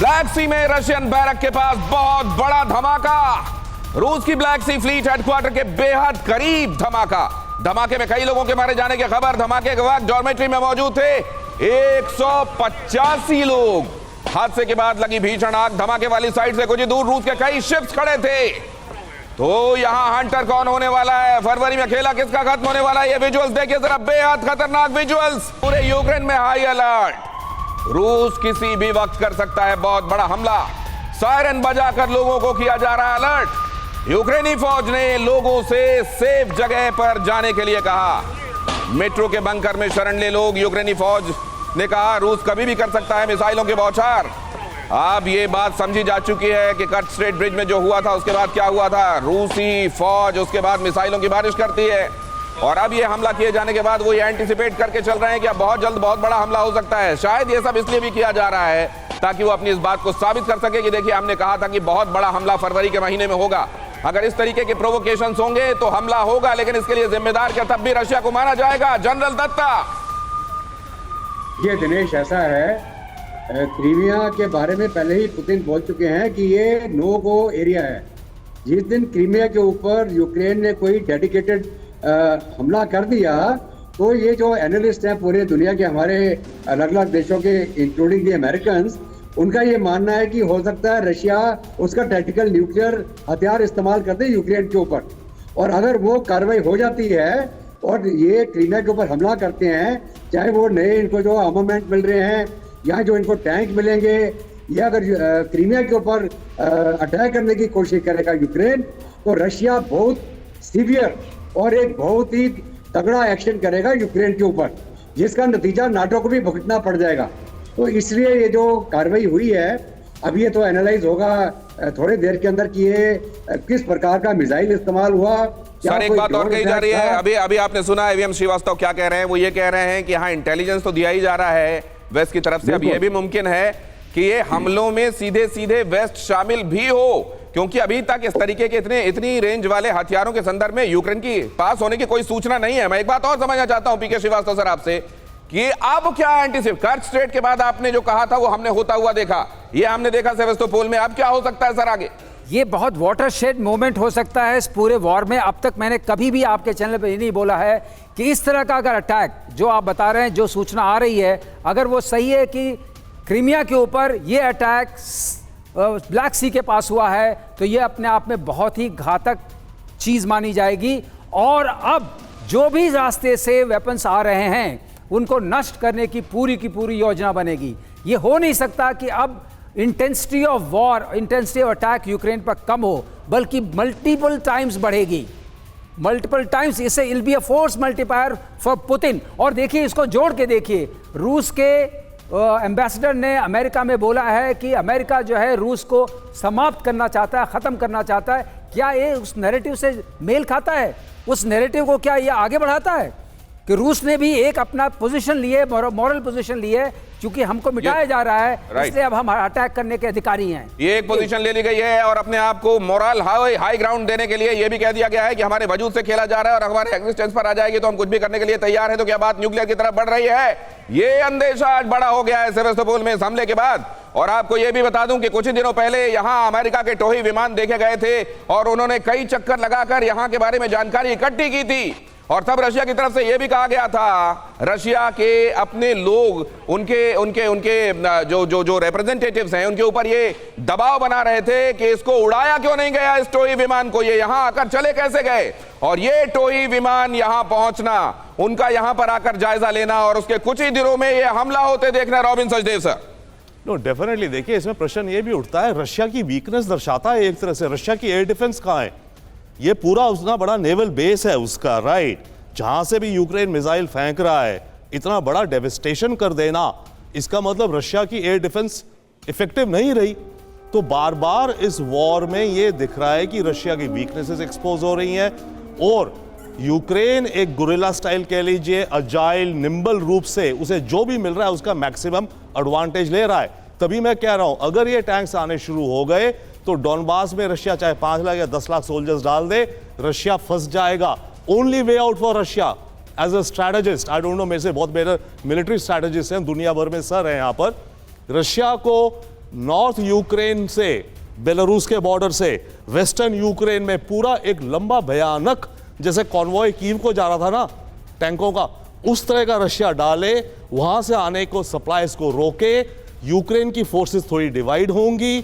Black सी में Russian barrack के पास बहुत बड़ा धमाका। रूस की ब्लैक सी फ्लीट हेडक्वार्टर के बेहद करीब धमाका। धमाके में कई लोगों के मारे जाने की खबर। धमाके के वक्त डॉर्मेट्री में मौजूद थे 185 लोग। हादसे के बाद लगी भीषण आग। धमाके वाली साइड से कुछ दूर रूस के कई शिप्स खड़े थे। तो यहां हंटर कौन होने वाला है, फरवरी में खेला किसका खत्म होने वाला है, ये विजुअल्स देखिए जरा, बेहद खतरनाक विजुअल्स। पूरे यूक्रेन में हाई अलर्ट। रूस किसी भी वक्त कर सकता है बहुत बड़ा हमला। सायरन बजाकर लोगों को किया जा रहा है अलर्ट। यूक्रेनी फौज ने लोगों से सेफ जगह पर जाने के लिए कहा। मेट्रो के बंकर में शरण ले लोग। यूक्रेनी फौज ने कहा रूस कभी भी कर सकता है मिसाइलों के बौछार। अब ये बात समझी जा चुकी है कि कर्च स्ट्रेट ब्रिज में जो हुआ था उसके बाद क्या हुआ था। रूसी फौज उसके बाद मिसाइलों की बारिश करती है और अब ये हमला किए जाने के बाद वो ये एंटिसिपेट करके चल रहे हैं कि अब बहुत जल्द बहुत बड़ा हमला हो सकता है। शायद ये सब इसलिए भी किया जा रहा है ताकि वो अपनी इस बात को साबित कर सके कि देखिए हमने कहा था कि बहुत बड़ा हमला फरवरी के महीने में होगा। अगर इस तरीके के प्रोवोकेशंस होंगे तो हमला होगा, लेकिन इसके लिए जिम्मेदार क्या तब भी रशिया को माना जाएगा। जनरल दत्ता। ये दिनेश ऐसा है, क्रीमिया के बारे में पहले ही पुतिन बोल चुके हैं कि ये नो गो एरिया है। जिस दिन क्रीमिया के ऊपर यूक्रेन ने कोई डेडिकेटेड हमला कर दिया तो ये जो एनालिस्ट हैं पूरे दुनिया के हमारे अलग अलग देशों के इंक्लूडिंग द अमेरिकन्स, उनका ये मानना है कि हो सकता है रशिया उसका टैक्टिकल न्यूक्लियर हथियार इस्तेमाल कर दे यूक्रेन के ऊपर। और अगर वो कार्रवाई हो जाती है और ये क्रीमिया के ऊपर हमला करते हैं, चाहे वो नए इनको जो आर्मामेंट मिल रहे हैं या जो इनको टैंक मिलेंगे, या अगर क्रीमिया के ऊपर अटैक करने की कोशिश करेगा यूक्रेन, तो रशिया बहुत सीवियर और एक बहुत ही तगड़ा एक्शन करेगा यूक्रेन के ऊपर, जिसका नतीजा नाटो को भी भुगतना पड़ जाएगा। तो इसलिए ये जो कार्रवाई हुई है अब ये तो एनालाइज होगा थोड़ी देर के अंदर कि ये किस प्रकार का मिसाइल इस्तेमाल हुआ। सर एक बात और कही जा रही है, अभी आपने सुना एवीएम श्रीवास्तव क्या कह रहे हैं। वो ये कह रहे हैं कि हाँ इंटेलिजेंस तो दिया ही जा रहा है वेस्ट की तरफ से। अब ये भी मुमकिन है कि ये हमलों में सीधे सीधे वेस्ट शामिल भी हो, क्योंकि अभी तक इस तरीके के इतनी रेंज वाले हथियारों के संदर्भ में यूक्रेन की पास होने की कोई सूचना नहीं है। मैं एक बात और समझना चाहता हूं पीके श्रीवास्तव सर आपसे कि अब क्या एंटीसिपेट, कर्च स्ट्रेट के बाद आपने जो कहा था वो हमने होता हुआ देखा, ये हमने देखा सेवेस्तोपोल में, अब क्या हो सकता है सर आगे? ये बहुत वाटरशेड मोमेंट हो सकता है इस पूरे वॉर में। अब तक मैंने कभी भी आपके चैनल पर ये नहीं बोला है कि इस तरह का अगर अटैक जो आप बता रहे हैं, जो सूचना आ रही है, अगर वो सही है कि क्रीमिया के ऊपर ये अटैक ब्लैक सी के पास हुआ है, तो ये अपने आप में बहुत ही घातक चीज़ मानी जाएगी। और अब जो भी रास्ते से वेपन्स आ रहे हैं उनको नष्ट करने की पूरी योजना बनेगी। ये हो नहीं सकता कि अब intensity of war, intensity of attack Ukraine पर कम हो, बल्कि मल्टीपल टाइम्स बढ़ेगी, मल्टीपल टाइम्स। इससे will be a force multiplier for Putin. और देखिए इसको जोड़ के देखिए, रूस के एम्बेसडर ने अमेरिका में बोला है कि अमेरिका जो है रूस को समाप्त करना चाहता है, ख़त्म करना चाहता है। क्या ये उस नैरेटिव से मेल खाता है? उस नैरेटिव को क्या ये आगे बढ़ाता है कि रूस ने भी एक अपना पोजीशन लिए, मॉरल पोजीशन लिए, क्योंकि हमको मिटाया जा रहा है इसलिए अब हम अटैक करने के अधिकारी हैं। ये एक पोजीशन ले ली गई है और अपने आप को मोरल हाई ग्राउंड देने के लिए ये भी कह दिया गया है कि हमारे वजूद से खेला जा रहा है और हमारे एग्जिस्टेंस पर आ जाएगी तो हम कुछ भी करने के लिए तैयार है। तो क्या बात न्यूक्लियर की तरफ बढ़ रही है? ये अंदेशा आज बड़ा हो गया है सेवेस्तोपोल में इस हमले के बाद। और आपको ये भी बता दूं कि कुछ ही दिनों पहले यहां अमेरिका के टोही विमान देखे गए थे और उन्होंने कई चक्कर लगाकर यहां के बारे में जानकारी इकट्ठी की थी। और तब रशिया की तरफ से यह भी कहा गया था, रशिया के अपने लोग, उनके जो रिप्रेजेंटेटिव्स हैं, उनके ऊपर ये दबाव बना रहे थे कि इसको उड़ाया क्यों नहीं गया इस टोही विमान को, ये यहां आकर चले कैसे गए। और ये टोही विमान यहां पहुंचना, उनका यहां पर आकर जायजा लेना और उसके कुछ ही दिनों में ये हमला होते देखना। Robin Sachdev sir. No definitely, देखिए इसमें प्रश्न ये भी उठता है, रशिया की वीकनेस दर्शाता है एक तरह से। रशिया की एयर डिफेंस कहाँ है? ये पूरा उतना बड़ा नेवल बेस है उसका, राइट, जहां से भी यूक्रेन मिसाइल फेंक रहा है। इतना बड़ा डेविस्टेशन कर देना, इसका मतलब रशिया की एयर डिफेंस इफेक्टिव नहीं रही। तो बार बार इस वॉर में ये दिख रहा है कि रशिया की वीकनेसेस एक्सपोज हो रही हैं और यूक्रेन एक गुरिल्ला स्टाइल कह लीजिए, अजाइल निम्बल रूप से उसे जो भी मिल रहा है उसका मैक्सिमम एडवांटेज ले रहा है। तभी मैं कह रहा हूं अगर ये टैंक्स आने शुरू हो गए तो डॉनबास में रशिया चाहे 5 लाख या 10 लाख सोल्जर्स डाल दे, रशिया फंस जाएगा। Only way out for Russia as a strategist, I don't know, मेरे से बहुत बेहतर मिलिट्री स्ट्रैटेजिस्ट हैं दुनिया भर में सर हैं यहाँ पर, रशिया को नॉर्थ यूक्रेन से, बेलारूस के बॉर्डर से वेस्टर्न यूक्रेन में पूरा एक लंबा भयानक, जैसे कॉन्वॉय कीव को जा रहा था ना टैंकों का, उस तरह का रशिया डाले, वहां से आने को सप्लाईज को रोके, यूक्रेन की फोर्सेस थोड़ी डिवाइड होंगी,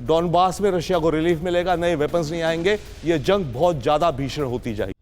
डॉनबास में रशिया को रिलीफ मिलेगा, नए वेपन्स नहीं आएंगे, ये जंग बहुत ज्यादा भीषण होती जाएगी।